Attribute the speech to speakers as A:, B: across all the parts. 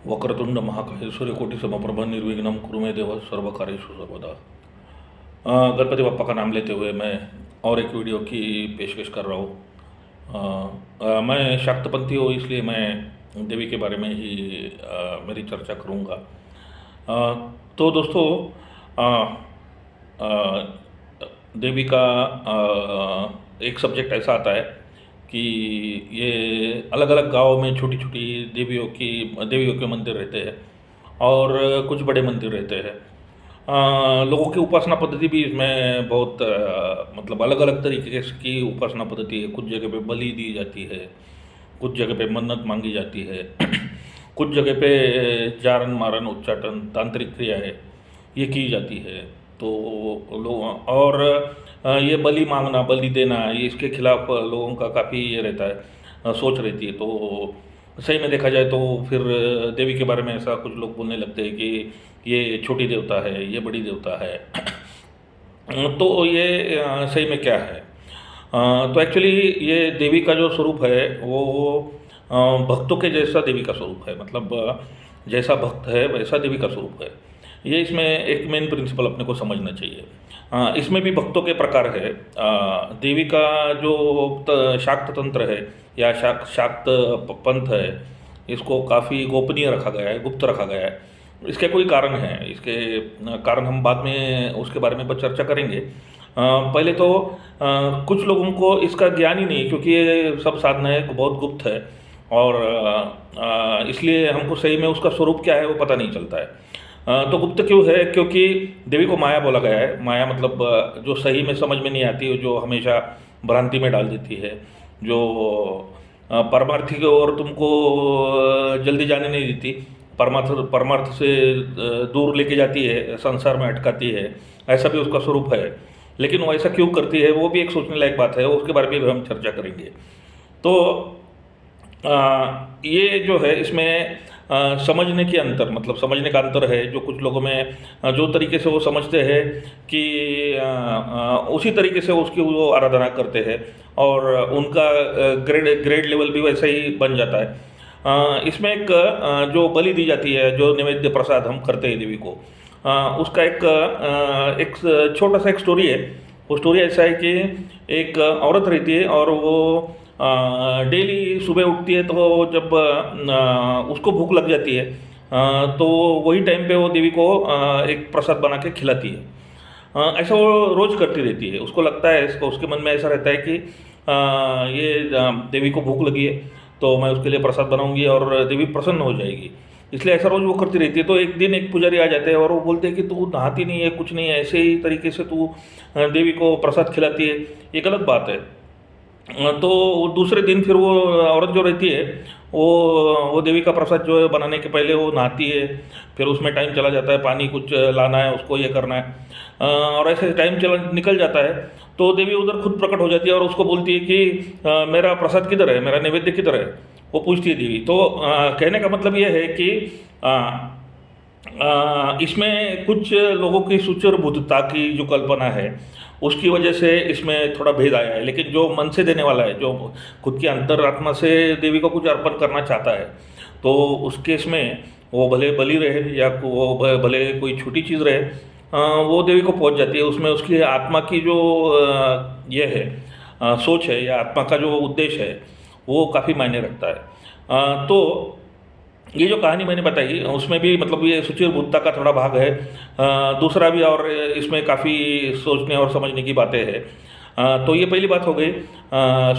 A: वक्रतुंड महाकाय सूर्यकोटि निर्विघ्नं कुरु मे देव सर्वकार्येषु सर्वदा। गणपति बप्पा का नाम लेते हुए मैं और एक वीडियो की पेशकश कर रहा हूँ। मैं शाक्तपंथी हूँ, इसलिए मैं देवी के बारे में ही मेरी चर्चा करूँगा। तो दोस्तों, देवी का एक सब्जेक्ट ऐसा आता है कि ये अलग अलग गाँव में छोटी छोटी देवियों के मंदिर रहते हैं और कुछ बड़े मंदिर रहते हैं। लोगों की उपासना पद्धति भी इसमें बहुत मतलब अलग अलग तरीके की उपासना पद्धति है। कुछ जगह पे बलि दी जाती है, कुछ जगह पे मन्नत मांगी जाती है कुछ जगह पे जारन मारन उच्चाटन तांत्रिक क्रियाएं ये की जाती है। तो लोग और ये बलि मांगना बलि देना ये इसके खिलाफ लोगों का काफ़ी ये रहता है, सोच रहती है। तो सही में देखा जाए तो फिर देवी के बारे में ऐसा कुछ लोग बोलने लगते हैं कि ये छोटी देवता है, ये बड़ी देवता है तो ये सही में क्या है? तो एक्चुअली ये देवी का जो स्वरूप है वो भक्तों के जैसा देवी का स्वरूप है। मतलब जैसा भक्त है वैसा देवी का स्वरूप है। ये इसमें एक मेन प्रिंसिपल अपने को समझना चाहिए। इसमें भी भक्तों के प्रकार है। देवी का जो शाक्त तंत्र है या शाक्त पंथ है, इसको काफ़ी गोपनीय रखा गया है, गुप्त रखा गया है। इसके कोई कारण हैं, इसके कारण हम बाद में उसके बारे में चर्चा करेंगे। पहले तो कुछ लोगों को इसका ज्ञान ही नहीं, क्योंकि ये सब साधनाएँ बहुत गुप्त है और इसलिए हमको सही में उसका स्वरूप क्या है वो पता नहीं चलता है। तो गुप्त क्यों है? क्योंकि देवी को माया बोला गया है। माया मतलब जो सही में समझ में नहीं आती, जो हमेशा भ्रांति में डाल देती है, जो परमार्थी की ओर तुमको जल्दी जाने नहीं देती, परमार्थ से दूर लेके जाती है, संसार में अटकाती है। ऐसा भी उसका स्वरूप है। लेकिन वो ऐसा क्यों करती है वो भी एक सोचने लायक बात है, उसके बारे में भी हम चर्चा करेंगे। तो ये जो है इसमें समझने के अंतर, मतलब समझने का अंतर है। जो कुछ लोगों में जो तरीके से वो समझते हैं कि उसी तरीके से उसकी वो आराधना करते हैं और उनका ग्रेड लेवल भी वैसा ही बन जाता है। इसमें एक जो बलि दी जाती है, जो नैवेद्य प्रसाद हम करते हैं देवी को, उसका एक छोटा सा एक स्टोरी है। वो स्टोरी ऐसा है कि एक औरत रहती है और वो डेली सुबह उठती है, तो जब उसको भूख लग जाती है तो वही टाइम पे वो देवी को एक प्रसाद बना के खिलाती है। ऐसा वो रोज़ करती रहती है। उसको लगता है, इसको उसके मन में ऐसा रहता है कि ये देवी को भूख लगी है तो मैं उसके लिए प्रसाद बनाऊंगी और देवी प्रसन्न हो जाएगी, इसलिए ऐसा रोज़ वो करती रहती है। तो एक दिन एक पुजारी आ जाते हैं और वो बोलते हैं कि तू नहाती नहीं है, कुछ नहीं है, ऐसे ही तरीके से तू देवी को प्रसाद खिलाती है, ये गलत बात है। तो दूसरे दिन फिर वो औरत जो रहती है वो देवी का प्रसाद जो है बनाने के पहले वो नहाती है। फिर उसमें टाइम चला जाता है, पानी कुछ लाना है उसको, ये करना है और ऐसे टाइम चला निकल जाता है। तो देवी उधर खुद प्रकट हो जाती है और उसको बोलती है कि मेरा प्रसाद किधर है, मेरा नैवेद्य किधर है, वो पूछती है देवी। तो कहने का मतलब ये है कि इसमें कुछ लोगों की सूचर बुद्धता की जो कल्पना है उसकी वजह से इसमें थोड़ा भेद आया है। लेकिन जो मन से देने वाला है, जो खुद की अंतरात्मा से देवी को कुछ अर्पण करना चाहता है, तो उस केस में वो भले बलि रहे या वो भले कोई छोटी चीज़ रहे, वो देवी को पहुंच जाती है। उसमें उसकी आत्मा की जो ये है सोच है या आत्मा का जो उद्देश्य है वो काफ़ी मायने रखता है। तो ये जो कहानी मैंने बताई उसमें भी मतलब ये सुचिर बुद्धता का थोड़ा भाग है। दूसरा भी और इसमें काफ़ी सोचने और समझने की बातें हैं। तो ये पहली बात हो गई।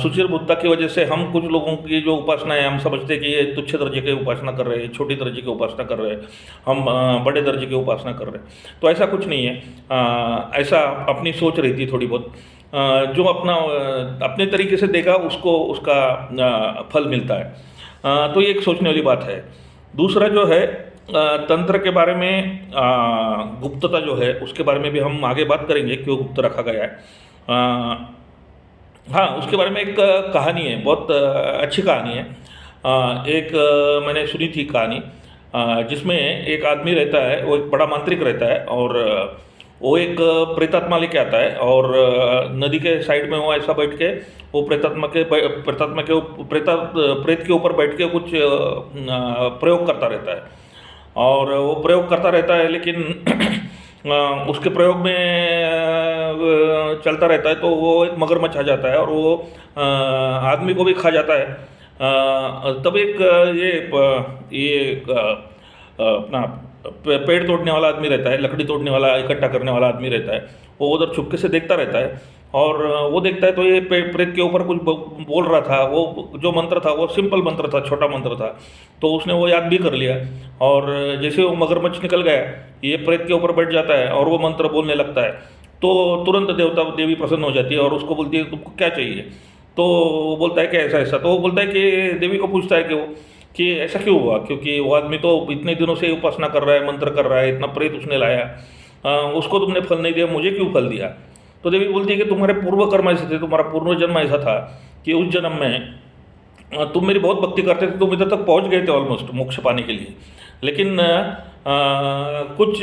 A: सुचिर बुद्धता की वजह से हम कुछ लोगों की जो उपासना है हम समझते हैं कि ये तुच्छ दर्जे की उपासना कर रहे हैं, छोटी दर्जे की उपासना कर रहे हैं, हम बड़े दर्जे की उपासना कर रहे हैं। तो ऐसा कुछ नहीं है। ऐसा अपनी सोच रहती है थोड़ी बहुत। जो अपने तरीके से देगा उसको उसका फल मिलता है। तो ये एक सोचने वाली बात है। दूसरा जो है तंत्र के बारे में, गुप्तता जो है उसके बारे में भी हम आगे बात करेंगे, क्यों गुप्त रखा गया है। हाँ, उसके बारे में एक कहानी है, बहुत अच्छी कहानी है। एक मैंने सुनी थी कहानी, जिसमें एक आदमी रहता है, वो एक बड़ा मांत्रिक रहता है और वो एक प्रेतात्मा लेके आता है और नदी के साइड में वो ऐसा बैठ के वो प्रेत के ऊपर बैठ के कुछ प्रयोग करता रहता है। और वो प्रयोग करता रहता है, लेकिन उसके प्रयोग में चलता रहता है तो वो एक मगरमच्छ आ जाता है और वो आदमी को भी खा जाता है। तब एक अपना पेड़ तोड़ने वाला आदमी रहता है, लकड़ी तोड़ने वाला, इकट्ठा करने वाला आदमी रहता है, वो उधर चुपके से देखता रहता है और वो देखता है तो ये प्रेत के ऊपर कुछ बोल रहा था। वो जो मंत्र था वो सिंपल मंत्र था, छोटा मंत्र था, तो उसने वो याद भी कर लिया। और जैसे वो मगरमच्छ निकल गया, ये प्रेत के ऊपर बैठ जाता है और वो मंत्र बोलने लगता है, तो तुरंत देवी प्रसन्न हो जाती है और उसको बोलती है तुमको क्या चाहिए। तो वो बोलता है कि ऐसा ऐसा। तो वो बोलता है कि देवी को पूछता है कि ऐसा क्यों हुआ, क्योंकि वो आदमी तो इतने दिनों से उपासना कर रहा है, मंत्र कर रहा है, इतना प्रेत उसने लाया, उसको तुमने फल नहीं दिया, मुझे क्यों फल दिया। तो देवी बोलती है कि तुम्हारे पूर्व कर्म ऐसे थे, तुम्हारा पूर्व जन्म ऐसा था कि उस जन्म में तुम मेरी बहुत भक्ति करते थे, तुम इधर तक पहुंच गए थे ऑलमोस्ट मोक्ष पाने के लिए, लेकिन कुछ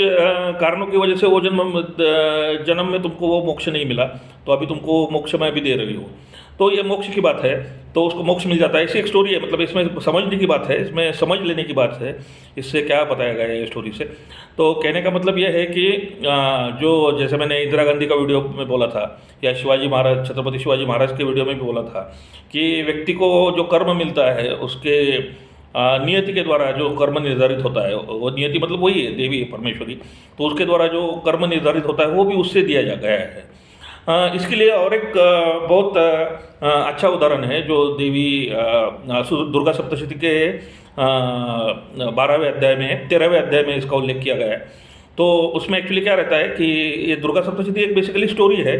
A: कारणों की वजह से वो जन्म में तुमको वो मोक्ष नहीं मिला, तो अभी तुमको मोक्ष मैं भी दे रही हूँ। तो ये मोक्ष की बात है, तो उसको मोक्ष मिल जाता है। ऐसी एक स्टोरी है, मतलब इसमें समझने की बात है, इसमें समझ लेने की बात है, इससे क्या बताया गया है ये स्टोरी से। तो कहने का मतलब यह है कि जो जैसे मैंने इंदिरा गांधी का वीडियो में बोला था, या शिवाजी महाराज, छत्रपति शिवाजी महाराज के वीडियो में भी बोला था कि व्यक्ति को जो कर्म मिलता है उसके नियति के द्वारा जो कर्म निर्धारित होता है, वो नियति मतलब वही है देवी परमेश्वरी, तो उसके द्वारा जो कर्म निर्धारित होता है वो भी उससे दिया जा गया है। इसके लिए और एक बहुत अच्छा उदाहरण है जो देवी दुर्गा सप्तशती के 12वें अध्याय में 13वें अध्याय में इसका उल्लेख किया गया है। तो उसमें एक्चुअली क्या रहता है कि ये दुर्गा सप्तशती एक बेसिकली स्टोरी है।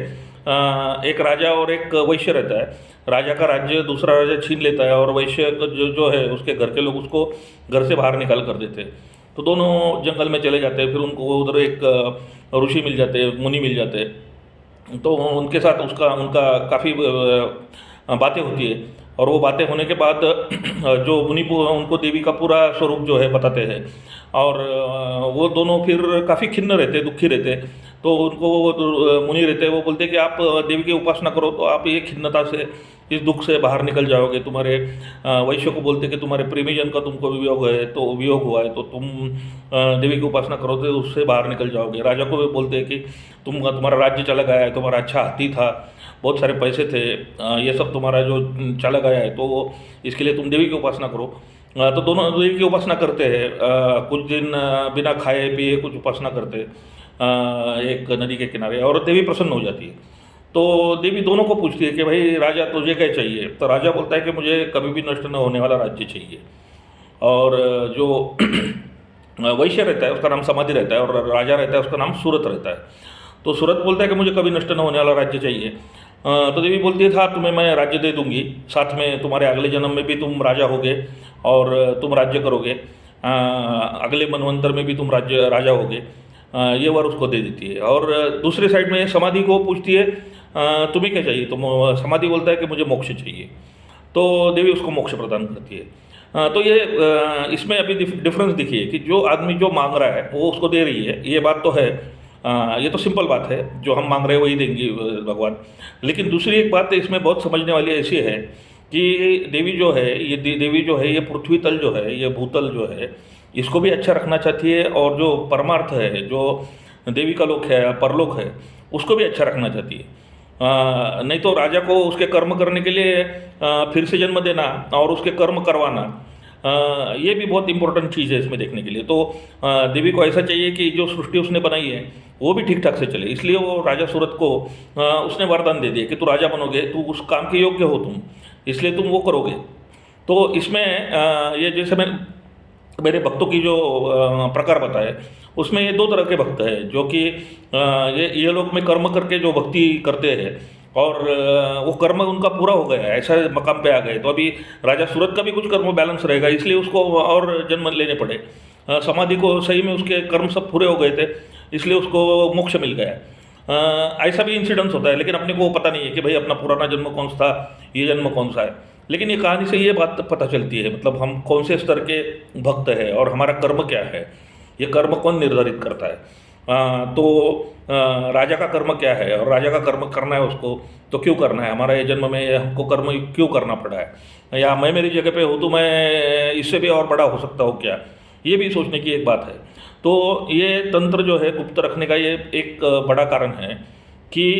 A: एक राजा और एक वैश्य रहता है, राजा का राज्य दूसरा राजा छीन लेता है और वैश्य जो है उसके घर के लोग उसको घर से बाहर निकाल कर देते हैं। तो दोनों जंगल में चले जाते हैं, फिर उनको उधर एक ऋषि मिल जाते हैं, मुनि मिल जाते हैं, तो उनके साथ उनका काफ़ी बातें होती है। और वो बातें होने के बाद जो मुनि उनको देवी का पूरा स्वरूप जो है बताते हैं, और वो दोनों फिर काफ़ी खिन्न रहते, दुखी रहते। तो उनको मुनि रहते, वो बोलते कि आप देवी की उपासना करो तो आप ये खिन्नता से, इस दुख से बाहर निकल जाओगे। तुम्हारे वैश्य को बोलते कि तुम्हारे प्रेमीजन का तुमको वियोग है, तो वियोग हुआ है, तो तुम देवी की उपासना करो तो उससे बाहर निकल जाओगे। राजा को भी बोलते हैं कि तुम्हारा राज्य चला गया है, तुम्हारा अच्छा हाथी था, बहुत सारे पैसे थे, ये सब तुम्हारा जो चला गया है, तो इसके लिए तुम देवी की उपासना करो। तो दोनों देवी की उपासना करते हैं, कुछ दिन बिना खाए पिए कुछ उपासना करते हैं एक नदी के किनारे, और देवी प्रसन्न हो जाती है। तो देवी दोनों को पूछती है कि भाई राजा तुझे क्या चाहिए। तो राजा बोलता है कि मुझे कभी भी नष्ट न होने वाला राज्य चाहिए। और जो वैश्य रहता है उसका नाम समाधि रहता है, और राजा रहता है उसका नाम सूरत रहता है। तो सूरत बोलता है कि मुझे कभी नष्ट न होने वाला राज्य चाहिए। तो देवी बोलती है था तुम्हें मैं राज्य दे दूंगी, साथ में तुम्हारे अगले जन्म में भी तुम राजा होगे और तुम राज्य करोगे, अगले मनवंतर में भी तुम राजा होगे, ये वर उसको दे देती है। और दूसरी साइड में समाधि को पूछती है तुम्हें क्या चाहिए। तो समाधि बोलता है कि मुझे मोक्ष चाहिए, तो देवी उसको मोक्ष प्रदान करती है। तो ये इसमें अभी डिफरेंस दिखिए कि जो आदमी जो मांग रहा है वो उसको दे रही है, ये बात तो है, ये तो सिंपल बात है, जो हम मांग रहे हैं वही देंगी भगवान। लेकिन दूसरी एक बात इसमें बहुत समझने वाली ऐसी है कि देवी जो है ये पृथ्वी तल जो है, ये भूतल जो है, इसको भी अच्छा रखना चाहती है, और जो परमार्थ है, जो देवी का लोक है, परलोक है, उसको भी अच्छा रखना चाहती है। नहीं तो राजा को उसके कर्म करने के लिए फिर से जन्म देना और उसके कर्म करवाना, ये भी बहुत इंपॉर्टेंट चीज़ है इसमें देखने के लिए। तो देवी को ऐसा चाहिए कि जो सृष्टि उसने बनाई है वो भी ठीक ठाक से चले, इसलिए वो राजा सूरत को उसने वरदान दे दिया कि तू राजा बनोगे, तू उस काम के योग्य हो तुम, इसलिए तुम वो करोगे। तो इसमें ये जैसे मेरे भक्तों की जो प्रकार बताए, उसमें ये दो तरह के भक्त हैं, जो कि ये लोग में कर्म करके जो भक्ति करते हैं और वो कर्म उनका पूरा हो गया है, ऐसा मकाम पे आ गए। तो अभी राजा सूरत का भी कुछ कर्म बैलेंस रहेगा, इसलिए उसको और जन्म लेने पड़े। समाधि को सही में उसके कर्म सब पूरे हो गए थे, इसलिए उसको मोक्ष मिल गया। ऐसा भी इंसिडेंस होता है, लेकिन अपने को पता नहीं है कि भाई अपना पुराना जन्म कौन सा था, ये जन्म कौन सा है। लेकिन ये कहानी से ये बात पता चलती है, मतलब हम कौन से स्तर के भक्त हैं और हमारा कर्म क्या है, ये कर्म कौन निर्धारित करता है। तो राजा का कर्म क्या है, और राजा का कर्म करना है उसको तो क्यों करना है, हमारा ये जन्म में ये हमको कर्म क्यों करना पड़ा है, या मैं मेरी जगह पे हूँ तो मैं इससे भी और बड़ा हो सकता हूँ क्या, ये भी सोचने की एक बात है। तो ये तंत्र जो है गुप्त रखने का ये एक बड़ा कारण है कि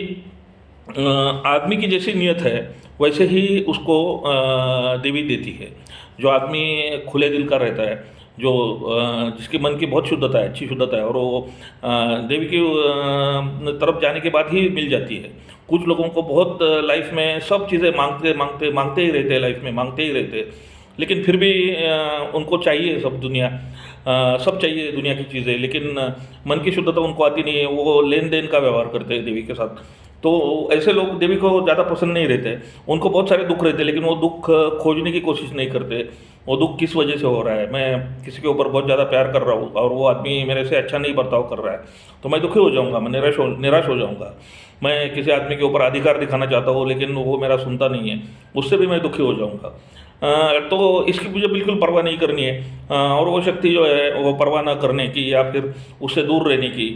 A: आदमी की जैसी नीयत है वैसे ही उसको देवी देती है। जो आदमी खुले दिल का रहता है, जो जिसके मन की बहुत शुद्धता है, अच्छी शुद्धता है, और वो देवी की तरफ जाने के बाद ही मिल जाती है। कुछ लोगों को बहुत लाइफ में सब चीज़ें मांगते मांगते मांगते ही रहते हैं, लाइफ में मांगते ही रहते हैं, लेकिन फिर भी उनको चाहिए सब दुनिया, सब चाहिए दुनिया की चीज़ें, लेकिन मन की शुद्धता उनको आती नहीं है, वो लेन देन का व्यवहार करते हैं देवी के साथ। तो ऐसे लोग देवी को ज़्यादा पसंद नहीं रहते, उनको बहुत सारे दुख रहते हैं, लेकिन वो दुख खोजने की कोशिश नहीं करते। वो दुख किस वजह से हो रहा है, मैं किसी के ऊपर बहुत ज़्यादा प्यार कर रहा हूँ और वो आदमी मेरे से अच्छा नहीं बर्ताव कर रहा है, तो मैं दुखी हो जाऊँगा, मैं निराश हो जाऊँगा। मैं किसी आदमी के ऊपर अधिकार दिखाना चाहता हूँ, लेकिन वो मेरा सुनता नहीं है, उससे भी मैं दुखी हो जाऊँगा। तो इसकी मुझे बिल्कुल परवाह नहीं करनी है। और वो शक्ति जो है वो परवाह ना करने की या फिर उससे दूर रहने की,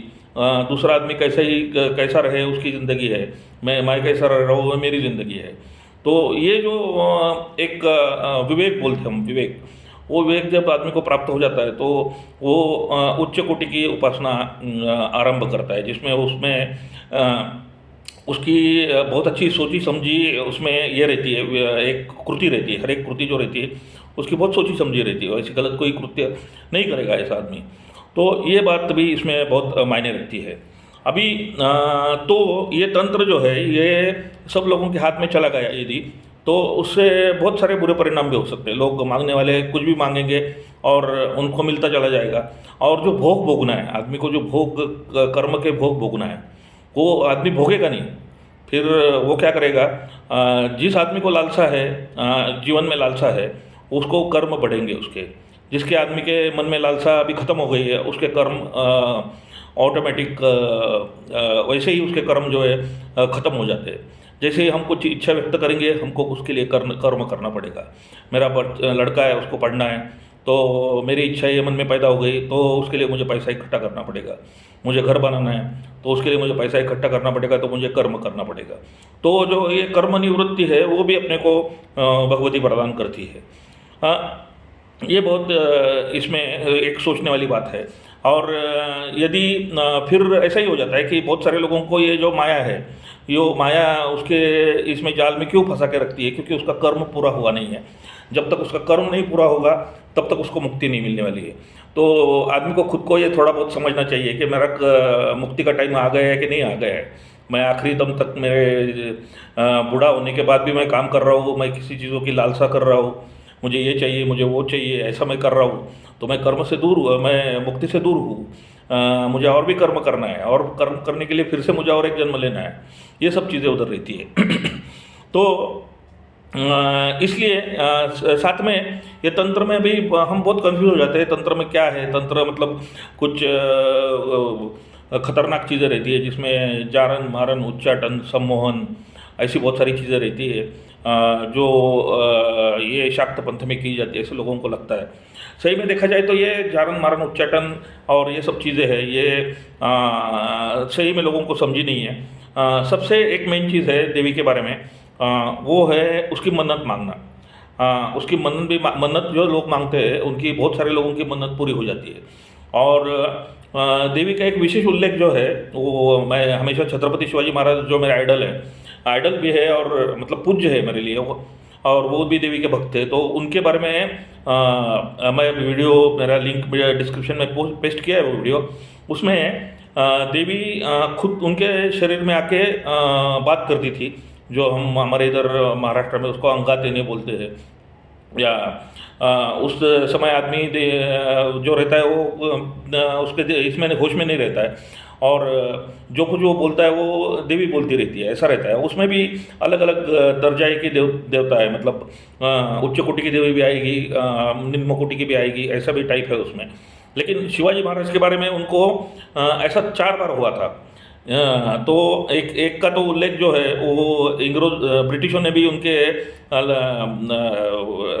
A: दूसरा आदमी कैसा रहे उसकी ज़िंदगी है, मैं कैसा रह रहा हूँ वो मेरी ज़िंदगी है। तो ये जो एक विवेक बोलते हैं हम, विवेक, वो विवेक जब आदमी को प्राप्त हो जाता है तो वो उच्च कोटि की उपासना आरंभ करता है, जिसमें उसमें उसकी बहुत अच्छी सोची समझी उसमें ये रहती है, एक कृति रहती है, हर एक कृति जो रहती है उसकी बहुत सोची समझी रहती है, ऐसी गलत कोई कृत्य नहीं करेगा ऐसा आदमी। तो ये बात भी इसमें बहुत मायने रखती है। अभी तो ये तंत्र जो है ये सब लोगों के हाथ में चला गया यदि, तो उससे बहुत सारे बुरे परिणाम भी हो सकते हैं। लोग मांगने वाले कुछ भी मांगेंगे और उनको मिलता चला जाएगा, और जो भोग भोगना है आदमी को, जो भोग कर्म के भोग भोगना है वो आदमी भोगेगा नहीं। फिर वो क्या करेगा, जिस आदमी को लालसा है, जीवन में लालसा है, उसको कर्म बढ़ेंगे उसके। जिसके आदमी के मन में लालसा अभी ख़त्म हो गई है, उसके कर्म ऑटोमेटिक वैसे ही उसके कर्म जो है ख़त्म हो जाते हैं। जैसे ही हम कुछ इच्छा व्यक्त करेंगे, हमको उसके लिए कर्म करना पड़ेगा। मेरा लड़का है, उसको पढ़ना है, तो मेरी इच्छा ये मन में पैदा हो गई, तो उसके लिए मुझे पैसा इकट्ठा करना पड़ेगा। मुझे घर बनाना है, तो उसके लिए मुझे पैसा इकट्ठा करना पड़ेगा, तो मुझे कर्म करना पड़ेगा। तो जो ये कर्म निवृत्ति है वो भी अपने को भगवती प्रदान करती है। ये बहुत इसमें एक सोचने वाली बात है। और यदि फिर ऐसा ही हो जाता है कि बहुत सारे लोगों को ये जो माया है, यो माया उसके इसमें जाल में क्यों फंसा के रखती है, क्योंकि उसका कर्म पूरा हुआ नहीं है। जब तक उसका कर्म नहीं पूरा होगा तब तक उसको मुक्ति नहीं मिलने वाली है। तो आदमी को खुद को ये थोड़ा बहुत समझना चाहिए कि मेरा मुक्ति का टाइम आ गया है कि नहीं आ गया है। मैं आखिरी दम तक, मेरे बूढ़ा होने के बाद भी मैं काम कर रहा हूँ, मैं किसी चीज़ों की लालसा कर रहा हूँ, मुझे ये चाहिए, मुझे वो चाहिए, ऐसा मैं कर रहा हूँ, तो मैं कर्म से दूर हूँ, मैं मुक्ति से दूर हूँ। मुझे और भी कर्म करना है, और कर्म करने के लिए फिर से मुझे और एक जन्म लेना है। ये सब चीज़ें उधर रहती है। तो इसलिए साथ में ये तंत्र में भी हम बहुत कंफ्यूज हो जाते हैं। तंत्र में क्या है, तंत्र मतलब कुछ खतरनाक चीज़ें रहती है, जिसमें जारन मारन उच्चाटन सम्मोहन ऐसी बहुत सारी चीज़ें रहती है, जो ये शाक्त पंथ में की जाती है, ऐसे लोगों को लगता है। सही में देखा जाए तो ये जारन मारन उच्चाटन और ये सब चीज़ें हैं, ये सही में लोगों को समझी नहीं है। सबसे एक मेन चीज़ है देवी के बारे में, वो है उसकी मन्नत मांगना। उसकी मन्नत जो लोग मांगते हैं उनकी, बहुत सारे लोगों की मन्नत पूरी हो जाती है। और देवी का एक विशेष उल्लेख जो है वो, मैं हमेशा छत्रपति शिवाजी महाराज जो मेरा आइडल है, आइडल भी है और मतलब पूज्य है मेरे लिए वो, और वो भी देवी के भक्त थे। तो उनके बारे में मैं वीडियो, मेरा लिंक मेरा डिस्क्रिप्शन में पेस्ट किया है वो वीडियो। उसमें देवी खुद उनके शरीर में आके बात करती थी, जो हम हमारे इधर महाराष्ट्र में उसको अंगा देने बोलते हैं। या उस समय आदमी जो रहता है वो उसके इसमें होश में नहीं रहता है, और जो कुछ वो बोलता है वो देवी बोलती रहती है, ऐसा रहता है। उसमें भी अलग अलग दर्जाए की देवता है, मतलब उच्च कोटि की देवी भी आएगी, निम्न कोटि की भी आएगी, ऐसा भी टाइप है उसमें। लेकिन शिवाजी महाराज के बारे में उनको ऐसा 4 बार हुआ था। तो एक का तो उल्लेख जो है वो ब्रिटिशों ने भी उनके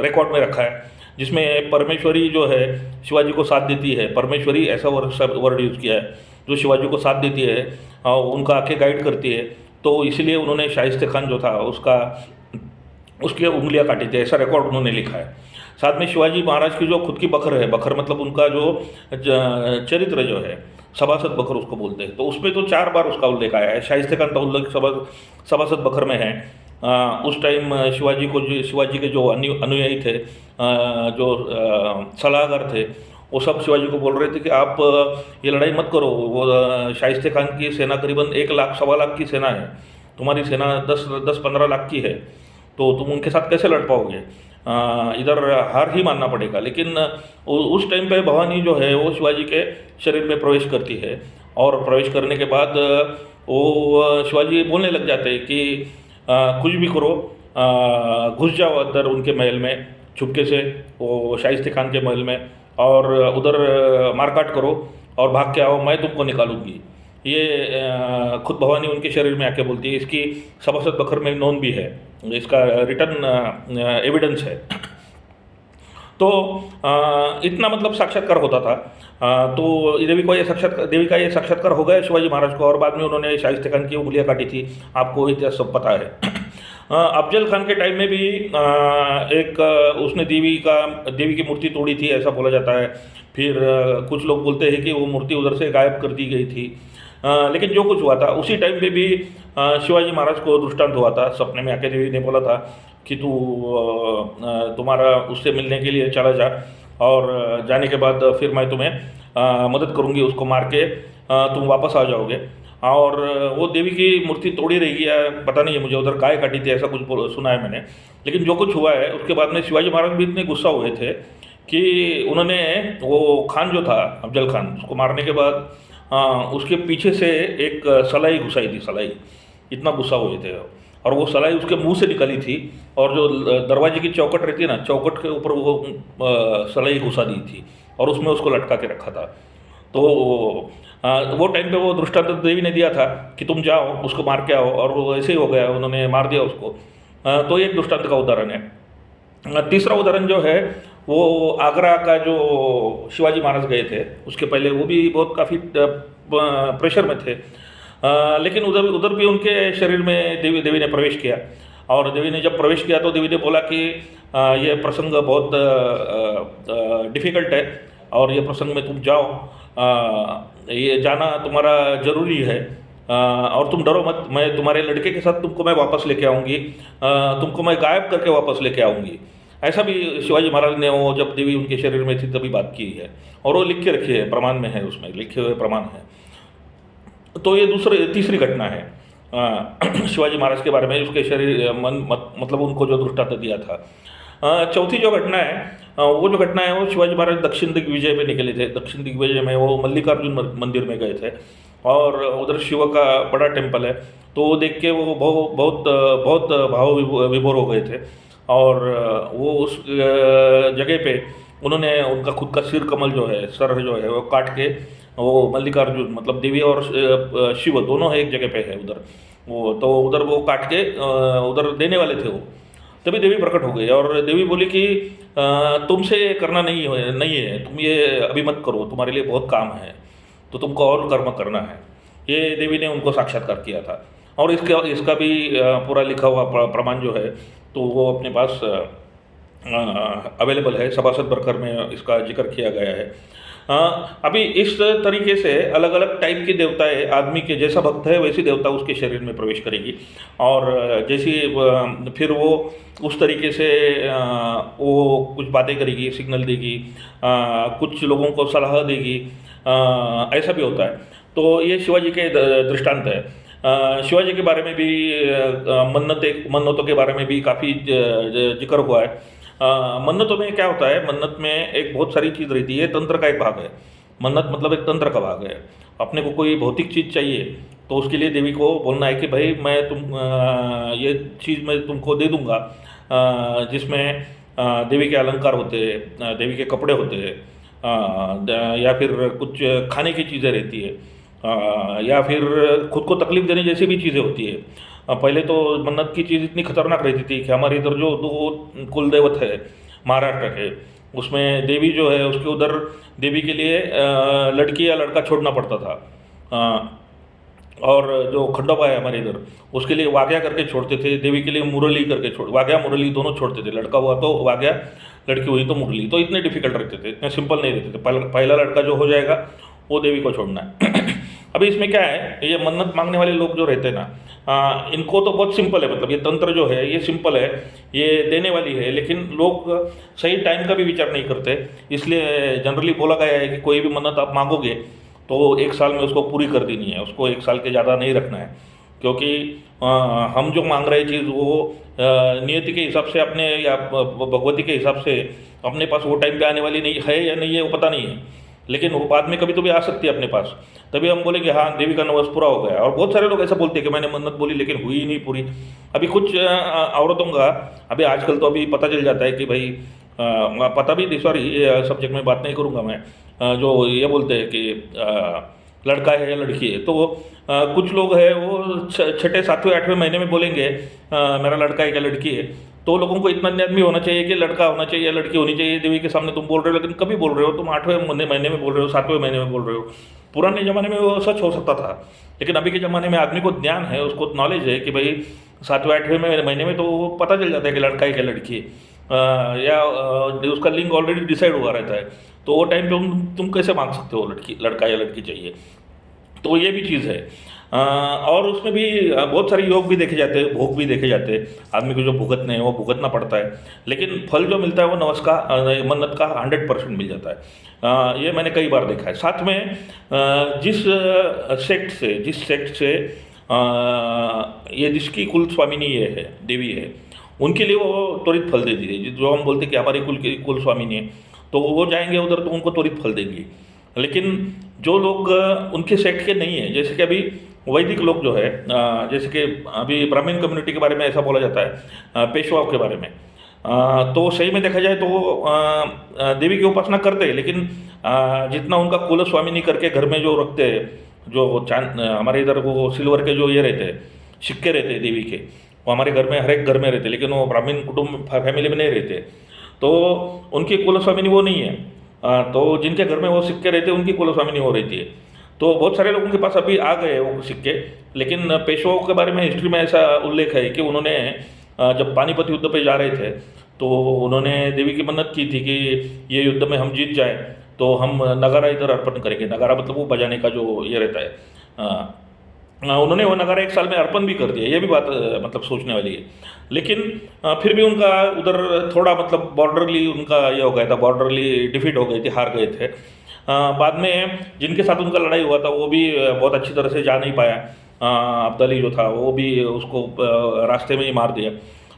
A: रिकॉर्ड में रखा है, जिसमें परमेश्वरी जो है शिवाजी को साथ देती है, परमेश्वरी ऐसा वर्ड यूज़ किया है, जो शिवाजी को साथ देती है, उनका आके गाइड करती है। तो इसलिए उन्होंने शाइस्ते खान जो था उसकी उंगलियां काटी थी, ऐसा रिकॉर्ड उन्होंने लिखा है। साथ में शिवाजी महाराज की जो खुद की बखर है, बखर मतलब उनका जो चरित्र जो है, सभासद बखर उसको बोलते हैं, तो उसमें तो 4 बार उसका उल्लेख आया है। शाइस्ते खान का उल्लेख सभासद बखर में है। उस टाइम शिवाजी के जो अनुयायी थे, जो सलाहकार थे, वो सब शिवाजी को बोल रहे थे कि आप ये लड़ाई मत करो। वो शाइस्ते खान की सेना करीबन 1 लाख 1.25 लाख की सेना है, तुम्हारी सेना 10-15 लाख की है, तो तुम उनके साथ कैसे लड़ पाओगे? इधर हार ही मानना पड़ेगा। लेकिन उस टाइम पे भवानी जो है वो शिवाजी के शरीर में प्रवेश करती है, और प्रवेश करने के बाद वो शिवाजी बोलने लग जाते हैं कि कुछ भी करो, घुस जाओ अंदर उनके महल में चुपके से, वो शाइस्ते खान के महल में, और उधर मारकाट करो और भाग के आओ, मैं तुमको निकालूंगी। ये खुद भवानी उनके शरीर में आके बोलती है। इसकी सभासद बखर में नोन भी है, इसका रिटर्न एविडेंस है। तो इतना मतलब साक्षात्कार होता था। तो देवी का ये साक्षात्कार हो गया शिवाजी महाराज को, और बाद में उन्होंने शाइस्ते खान की उंगलियां काटी थी, आपको इतिहास सब पता है। अफजल खान के टाइम में भी एक उसने देवी की मूर्ति तोड़ी थी, ऐसा बोला जाता है। फिर कुछ लोग बोलते हैं कि वो मूर्ति उधर से गायब कर दी गई थी। लेकिन जो कुछ हुआ था उसी टाइम पे भी शिवाजी महाराज को दृष्टांत हुआ था। सपने में आके देवी ने बोला था कि तुम्हारा उससे मिलने के लिए चला जा, और जाने के बाद फिर मैं तुम्हें मदद करूँगी, उसको मार के तुम वापस आ जाओगे। और वो देवी की मूर्ति तोड़ी रहेगी या पता नहीं है मुझे, उधर गाय काटी थी, ऐसा कुछ सुना है मैंने। लेकिन जो कुछ हुआ है उसके बाद में शिवाजी महाराज भी इतने गुस्सा हुए थे कि उन्होंने वो खान जो था अफजल खान, उसको मारने के बाद उसके पीछे से एक सलाई घुसाई थी, सलाई। इतना गुस्सा हुए थे, और वो सलाई उसके मुंह से निकली थी, और जो दरवाजे की चौखट रहती है ना, चौखट के ऊपर वो सलाई घुसा दी थी, और उसमें उसको लटका के रखा था। तो वो टाइम पे वो दृष्टांत देवी ने दिया था कि तुम जाओ उसको मार के आओ, और वो ऐसे ही हो गया, उन्होंने मार दिया उसको। तो एक दृष्टांत का उदाहरण है। तीसरा उदाहरण जो है वो आगरा का, जो शिवाजी महाराज गए थे उसके पहले, वो भी बहुत काफ़ी प्रेशर में थे। लेकिन उधर भी उनके शरीर में देवी ने प्रवेश किया, और देवी ने जब प्रवेश किया तो देवी ने बोला कि ये प्रसंग बहुत डिफ़िकल्ट है, और ये प्रसंग में तुम जाओ, ये जाना तुम्हारा ज़रूरी है, और तुम डरो मत, मैं तुम्हारे लड़के के साथ तुमको मैं वापस लेके आऊँगी, तुमको मैं गायब करके वापस लेके आऊँगी। ऐसा भी शिवाजी महाराज ने वो जब देवी उनके शरीर में थी तभी बात की है, और वो लिख के रखी है, प्रमाण में है, उसमें लिखे हुए प्रमाण है। तो ये तीसरी घटना है शिवाजी महाराज के बारे में, उसके शरीर मतलब उनको जो दृष्टांत दिया था। चौथी जो घटना है वो शिवाजी महाराज दक्षिण दिग्विजय में निकले थे। दक्षिण दिग्विजय में वो मल्लिकार्जुन मंदिर में गए थे, और उधर शिव का बड़ा टेम्पल है। तो वो देख के वो बहुत भाव विभोर हो गए थे, और वो उस जगह पे उन्होंने उनका खुद का सिर कमल जो है, सर जो है वो काट के, वो मल्लिकार्जुन मतलब देवी और शिव दोनों एक जगह पे है उधर, तो उधर वो काट के उधर देने वाले थे वो। तभी देवी प्रकट हो गई, और देवी बोली कि तुमसे करना नहीं है, तुम ये अभी मत करो, तुम्हारे लिए बहुत काम है, तो तुमको और कर्म करना है। ये देवी ने उनको साक्षात्कार किया था, और इसका भी पूरा लिखा हुआ प्रमाण जो है तो वो अपने पास अवेलेबल है। सभासद बरकर में इसका जिक्र किया गया है। अभी इस तरीके से अलग अलग टाइप की देवताएं, आदमी के जैसा भक्त है वैसी देवता उसके शरीर में प्रवेश करेगी, और जैसी फिर वो उस तरीके से वो कुछ बातें करेगी, सिग्नल देगी, कुछ लोगों को सलाह देगी, ऐसा भी होता है। तो ये शिवाजी के दृष्टांत है। शिवाजी के बारे में भी मन्नतों के बारे में भी काफ़ी जिक्र हुआ है। मन्नतों में क्या होता है, मन्नत में एक बहुत सारी चीज़ रहती है, तंत्र का एक भाग है। मन्नत मतलब एक तंत्र का भाग है। अपने को कोई भौतिक चीज़ चाहिए तो उसके लिए देवी को बोलना है कि भाई मैं ये चीज़ मैं तुमको दे दूँगा, जिसमें देवी के अलंकार होते हैं, देवी के कपड़े होते हैं, या फिर कुछ खाने की चीज़ें रहती है, या फिर खुद को तकलीफ़ देने जैसी भी चीज़ें होती है। पहले तो मन्नत की चीज़ इतनी खतरनाक रहती थी कि हमारे इधर जो 2 कुलदेवत है महाराष्ट्र के, उसमें देवी जो है उसके उधर देवी के लिए लड़की या लड़का छोड़ना पड़ता था। और जो खंडोबा है हमारे इधर, उसके लिए वाग्या करके छोड़ते थे, देवी के लिए मुरली करके वाग्या मुरली दोनों छोड़ते थे। लड़का हुआ तो वाग्या, लड़की हुई तो मुरली। तो इतने डिफिकल्ट रहते थे, इतने सिंपल नहीं रहते थे। पहला लड़का जो हो जाएगा वो देवी को छोड़ना है। अभी इसमें क्या है, ये मन्नत मांगने वाले लोग जो रहते हैं ना, इनको तो बहुत सिंपल है, मतलब ये तंत्र जो है ये सिंपल है, ये देने वाली है, लेकिन लोग सही टाइम का भी विचार नहीं करते। इसलिए जनरली बोला गया है कि कोई भी मन्नत आप मांगोगे तो 1 साल में उसको पूरी कर देनी है, उसको 1 साल के ज़्यादा नहीं रखना है। क्योंकि हम जो मांग रहे चीज़ वो नियति के हिसाब से अपने या भगवती के हिसाब से अपने पास वो टाइम पे आने वाली नहीं है या नहीं है वो पता नहीं है, लेकिन वो बाद में कभी तो भी आ सकती है अपने पास। तभी हम बोलेंगे हाँ देवी का नवस पूरा हो गया। और बहुत सारे लोग ऐसा बोलते हैं कि मैंने मन्नत बोली लेकिन हुई ही नहीं पूरी। अभी कुछ औरतों का, अभी आजकल तो अभी पता चल जाता है कि भाई पता भी, सॉरी ये सब्जेक्ट में बात नहीं करूँगा मैं, जो ये बोलते हैं कि लड़का है या लड़की है, तो कुछ लोग हैं वो 6ठे 7वें 8वें महीने में बोलेंगे मेरा लड़का है या लड़की है। तो लोगों को इतना ज्ञान भी होना चाहिए कि लड़का होना चाहिए या लड़की होनी चाहिए। देवी के सामने तुम बोल रहे हो, लेकिन कभी बोल रहे हो तुम 8वें महीने में बोल रहे हो, 7वें महीने में बोल रहे हो। पुराने ज़माने में वो सच हो सकता था, लेकिन अभी के ज़माने में आदमी को ज्ञान है, उसको नॉलेज है कि भाई 7वें 8वें महीने में तो पता चल जाता है कि लड़का है कि लड़की है, या उसका लिंग ऑलरेडी डिसाइड हुआ रहता है। तो वो टाइम पे तुम कैसे मांग सकते हो लड़का या लड़की चाहिए। तो ये भी चीज़ है। और उसमें भी बहुत सारे योग भी देखे जाते हैं, भोग भी देखे जाते हैं। आदमी को जो भुगतने हैं वो भुगतना पड़ता है, लेकिन फल जो मिलता है वो नवस का मन्नत का 100% मिल जाता है। ये मैंने कई बार देखा है। साथ में जिस सेक्ट से ये जिसकी कुल स्वामिनी ये है, देवी है, उनके लिए वो त्वरित फल दे दीजिए। जो हम बोलते हैं कि हमारी कुल स्वामिनी है, तो वो जाएंगे उधर तो उनको त्वरित फल देंगे। लेकिन जो लोग उनके सेक्ट के नहीं है, जैसे कि अभी वैदिक लोग जो है, जैसे कि अभी ब्राह्मण कम्युनिटी के बारे में ऐसा बोला जाता है, पेशवाओं के बारे में, तो सही में देखा जाए तो देवी की उपासना करते हैं, लेकिन जितना उनका कुल स्वामिनी करके घर में जो रखते हैं, जो हमारे इधर वो सिल्वर के जो ये रहते हैं, सिक्के रहते हैं देवी के, वो हमारे घर में हर एक घर में रहते, लेकिन वो ब्राह्मण कुटुंब फैमिली में नहीं रहते। तो उनकी कुल स्वामिनी वो नहीं है। तो जिनके घर में वो सिक्के रहते हैं उनकी कुल स्वामिनी हो रहती है। तो बहुत सारे लोगों के पास अभी आ गए वो सिक्के, लेकिन पेशवाओं के बारे में हिस्ट्री में ऐसा उल्लेख है कि उन्होंने जब पानीपत युद्ध पे जा रहे थे तो उन्होंने देवी की मन्नत की थी कि ये युद्ध में हम जीत जाए तो हम नगारा इधर अर्पण करेंगे। नगारा मतलब वो बजाने का जो ये रहता है, उन्होंने वो नगारा 1 साल में अर्पण भी कर दिया। ये भी बात मतलब सोचने वाली है। लेकिन फिर भी उनका उधर थोड़ा मतलब बॉर्डरली उनका ये हो गया था, बॉर्डरली डिफीट हो गई थी, हार गए थे। बाद में जिनके साथ उनका लड़ाई हुआ था वो भी बहुत अच्छी तरह से जा नहीं पाया। अब्दाली जो था वो भी उसको रास्ते में ही मार दिया।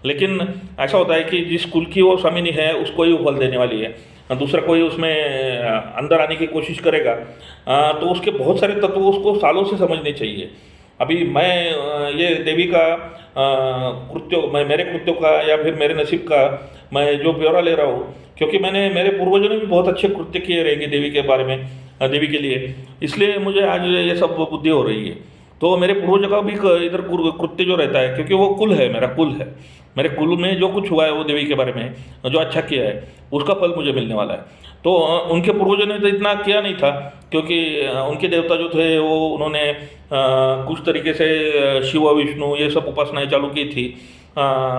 A: लेकिन ऐसा होता है कि जिस कुल की वो स्वामिनी है उसको ही वो फल देने वाली है। दूसरा कोई उसमें अंदर आने की कोशिश करेगा तो उसके बहुत सारे तत्व उसको सालों से समझने चाहिए। अभी मैं ये देवी का मेरे कृत्यों का या फिर मेरे नसीब का मैं जो ब्यौरा ले रहा हूँ, क्योंकि मेरे पूर्वजों ने भी बहुत अच्छे कृत्य किए रहेंगे देवी के बारे में, देवी के लिए, इसलिए मुझे आज ये सब बुद्धि हो रही है। तो मेरे पूर्वजों का भी इधर कृत्य जो रहता है, क्योंकि वो कुल है, मेरा कुल है, मेरे कुल में जो कुछ हुआ है वो देवी के बारे में जो अच्छा किया है उसका फल मुझे मिलने वाला है। तो उनके पूर्वजों ने तो इतना किया नहीं था, क्योंकि उनके देवता जो थे वो उन्होंने कुछ तरीके से शिव विष्णु ये सब उपासनाएं चालू की थी।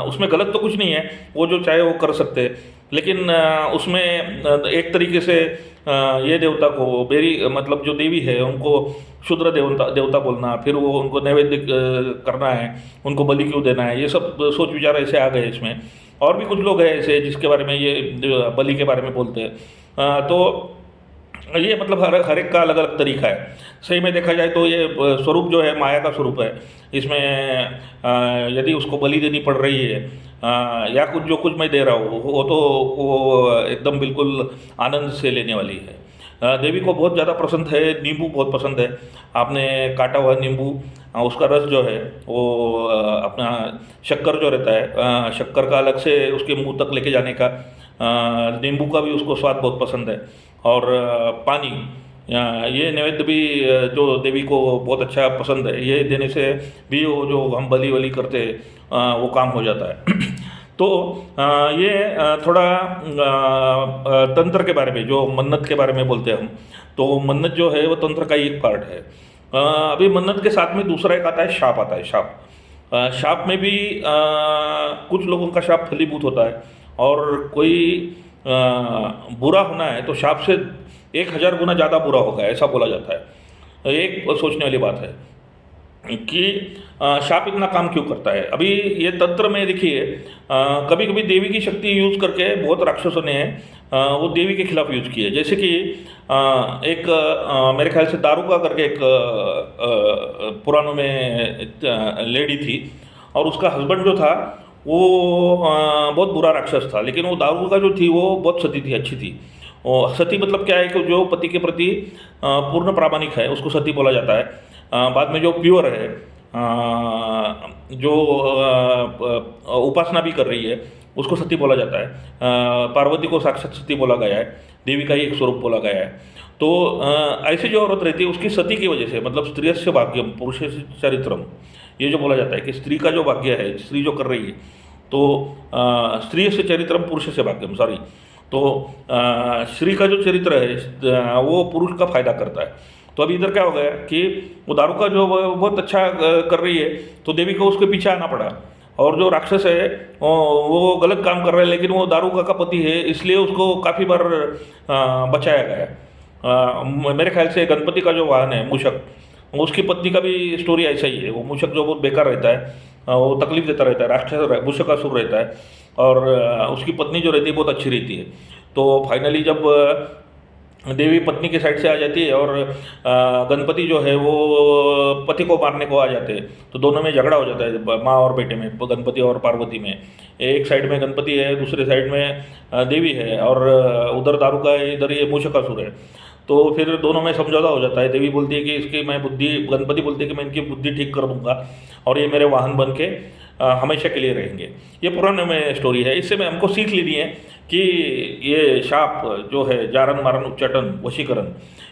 A: उसमें गलत तो कुछ नहीं है, वो जो चाहे वो कर सकते हैं, लेकिन उसमें एक तरीके से ये देवता को मेरी मतलब जो देवी है उनको शूद्र देवता बोलना, फिर वो उनको नैवेद्य करना है, उनको बलि क्यों देना है, ये सब सोच विचार ऐसे आ गए इसमें। और भी कुछ लोग हैं ऐसे जिसके बारे में ये बलि के बारे में बोलते हैं। तो ये मतलब हर एक का अलग अलग तरीका है। सही में देखा जाए तो ये स्वरूप जो है माया का स्वरूप है। इसमें यदि उसको बलि देनी पड़ रही है या कुछ जो कुछ मैं दे रहा हूँ वो तो वो एकदम बिल्कुल आनंद से लेने वाली है। देवी को बहुत ज़्यादा पसंद है, नींबू बहुत पसंद है। आपने काटा हुआ नींबू उसका रस जो है वो अपना शक्कर जो रहता है, शक्कर का अलग से उसके मुंह तक लेके जाने का, नींबू का भी उसको स्वाद बहुत पसंद है। और पानी, ये नैवेद्य भी जो देवी को बहुत अच्छा पसंद है, ये देने से भी वो जो हम बलि वली करते वो काम हो जाता है। तो ये थोड़ा तंत्र के बारे में, जो मन्नत के बारे में बोलते हैं हम, तो मन्नत जो है वो तंत्र का ही एक पार्ट है। अभी मन्नत के साथ में दूसरा एक आता है, शाप आता है, शाप। शाप में भी कुछ लोगों का शाप फलीभूत होता है, और कोई बुरा होना है तो शाप से 1000 गुना ज़्यादा बुरा होगा, ऐसा बोला जाता है। एक सोचने वाली बात है कि शाप इतना काम क्यों करता है। अभी ये तंत्र में देखिए, कभी कभी देवी की शक्ति यूज़ करके बहुत राक्षसों ने वो देवी के खिलाफ यूज़ किए। जैसे कि एक मेरे ख्याल से दारुका करके एक पुराणों में लेडी थी, और उसका हस्बैंड जो था वो बहुत बुरा राक्षस था, लेकिन वो दारुका जो थी वो बहुत सती थी, अच्छी थी। और सती मतलब क्या है कि जो पति के प्रति पूर्ण प्रामाणिक है उसको सती बोला जाता है। बाद में जो प्योर है, जो उपासना भी कर रही है, उसको सती बोला जाता है। पार्वती को साक्षात सती बोला गया है, देवी का ही एक स्वरूप बोला गया है। तो ऐसी जो औरत रहती है उसकी सती की वजह से, मतलब स्त्रियस्य भाग्यम पुरुषस्य चरित्रम, ये जो बोला जाता है कि स्त्री का जो भाग्य है, स्त्री जो कर रही है, तो स्त्रियस्य चरित्रम पुरुषस्य भाग्यम, सॉरी, तो स्त्री का जो चरित्र है वो पुरुष का फायदा करता है। तो अभी इधर क्या हो गया कि वो दारुका जो बहुत अच्छा कर रही है, तो देवी को उसके पीछे आना पड़ा, और जो राक्षस है वो गलत काम कर रहा है, लेकिन वो दारुका का पति है, इसलिए उसको काफ़ी बार बचाया गया। मेरे ख्याल से गणपति का जो वाहन है मूषक, उसकी पत्नी का भी स्टोरी ऐसा ही है। वो मूषक जो बहुत बेकार रहता है, वो तकलीफ देता रहता है, राक्षस मूषकासुर रहता है, और उसकी पत्नी जो रहती है बहुत अच्छी रहती है। तो फाइनली जब देवी पत्नी के साइड से आ जाती है और गणपति जो है वो पति को मारने को आ जाते हैं, तो दोनों में झगड़ा हो जाता है, माँ और बेटे में, गणपति और पार्वती में। एक साइड में गणपति है, दूसरे साइड में देवी है, और उधर दारुका है, इधर ये मूषकासुर है। तो फिर दोनों में समझौता हो जाता है। देवी बोलती है कि इसकी मैं बुद्धि, गणपति बोलते हैं कि मैं इनकी बुद्धि ठीक कर दूंगा, और ये मेरे वाहन बन के हमेशा के लिए रहेंगे। ये पुराने में स्टोरी है। इससे में हमको सीख लेनी है कि ये शाप जो है, जारन मारन उच्चाटन वशीकरण,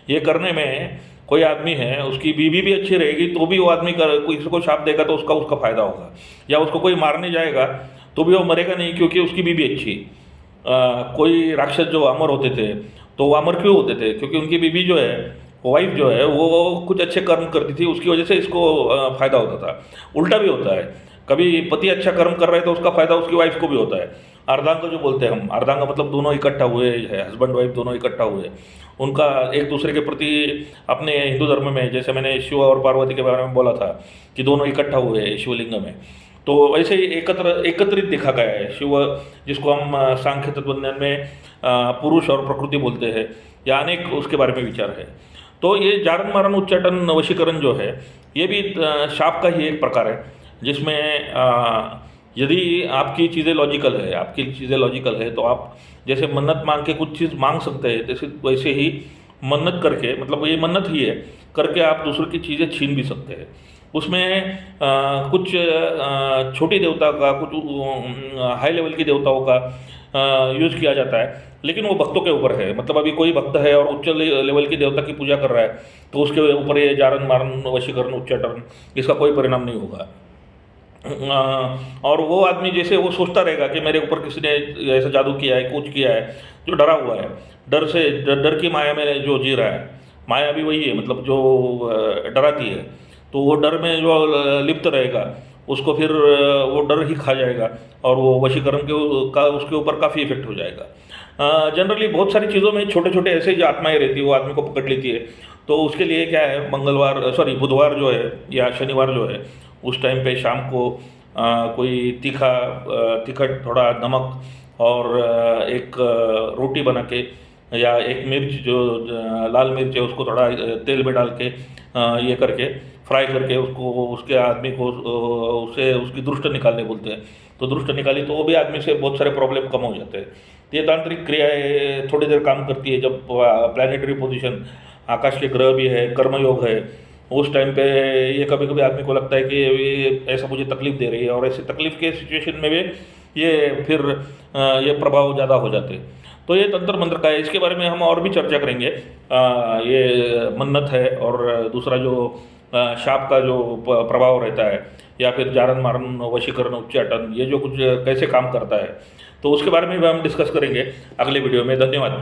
A: ये करने में कोई आदमी है, उसकी बीवी भी अच्छी रहेगी तो भी वो आदमी किसी को शाप देगा तो उसका फायदा होगा, या उसको कोई मारने जाएगा तो भी वो मरेगा नहीं, क्योंकि उसकी बीवी अच्छी। कोई राक्षस जो अमर होते थे, तो वो अमर क्यों होते थे? क्योंकि उनकी बीवी जो है, वाइफ जो है, वो कुछ अच्छे कर्म करती थी, उसकी वजह से इसको फायदा होता था। उल्टा भी होता है, कभी पति अच्छा कर्म कर रहे हैं तो उसका फायदा उसकी वाइफ को भी होता है। अर्धांग जो बोलते हैं हम, अर्धांग मतलब दोनों इकट्ठा हुए है, हस्बैंड वाइफ दोनों इकट्ठा हुए, उनका एक दूसरे के प्रति, अपने हिंदू धर्म में जैसे मैंने शिव और पार्वती के बारे में बोला था कि दोनों इकट्ठा हुए हैं शिवलिंग में, तो वैसे ही एकत्रित देखा गया है। शिव, जिसको हम सांख्य तत्वज्ञान में पुरुष और प्रकृति बोलते हैं, या अनेक उसके बारे में विचार है। तो ये जारन मारन उच्चाटन वशीकरण जो है, ये भी शाप का ही एक प्रकार है, जिसमें यदि आपकी चीज़ें लॉजिकल है तो आप जैसे मन्नत मांग के कुछ चीज़ मांग सकते हैं, जैसे वैसे ही मन्नत करके, मतलब ये मन्नत ही है, करके आप दूसरों की चीज़ें छीन भी सकते हैं। उसमें कुछ छोटी देवता का, कुछ हाई लेवल की देवताओं का यूज़ किया जाता है, लेकिन वो भक्तों के ऊपर है। मतलब अभी कोई भक्त है और उच्च लेवल की देवता की पूजा कर रहा है, तो उसके ऊपर ये जारन मारन वशीकरण उच्चाटन, इसका कोई परिणाम नहीं होगा। और वो आदमी जैसे वो सोचता रहेगा कि मेरे ऊपर किसी ने ऐसा जादू किया है, कुछ किया है, जो डरा हुआ है, डर की माया में जो जी रहा है, माया भी वही है, मतलब जो डराती है, तो वो डर में जो लिप्त रहेगा, उसको फिर वो डर ही खा जाएगा, और वो वशीकरण का उसके ऊपर काफ़ी इफेक्ट हो जाएगा। जनरली बहुत सारी चीज़ों में छोटे छोटे ऐसे जो आत्माएं रहती है, वो आदमी को पकड़ लेती है। तो उसके लिए क्या है, बुधवार जो है या शनिवार जो है, उस टाइम पे शाम को कोई तीखट थोड़ा नमक और एक रोटी बना के, या एक मिर्च जो लाल मिर्च है उसको थोड़ा तेल में डाल के ये करके फ्राई करके उसको, उसके आदमी को उससे उसकी दृष्ट निकालने बोलते हैं। तो दृष्ट निकाली तो वो भी आदमी से बहुत सारे प्रॉब्लम कम हो जाते हैं। तो ये तांत्रिक क्रियाएँ थोड़ी देर काम करती है, जब प्लानिटरी पोजीशन, आकाश के ग्रह भी है, कर्मयोग है, उस टाइम पे ये कभी कभी आदमी को लगता है कि ये ऐसा मुझे तकलीफ दे रही है, और ऐसे तकलीफ के सिचुएशन में भी ये फिर ये प्रभाव ज़्यादा हो जाते हैं। तो ये तंत्र मंत्र का है, इसके बारे में हम और भी चर्चा करेंगे। ये मन्नत है, और दूसरा जो शाप का जो प्रभाव रहता है, या फिर जारन मारन वशीकरण उच्चाटन, ये जो कुछ कैसे काम करता है, तो उसके बारे में भी हम डिस्कस करेंगे अगले वीडियो में। धन्यवाद।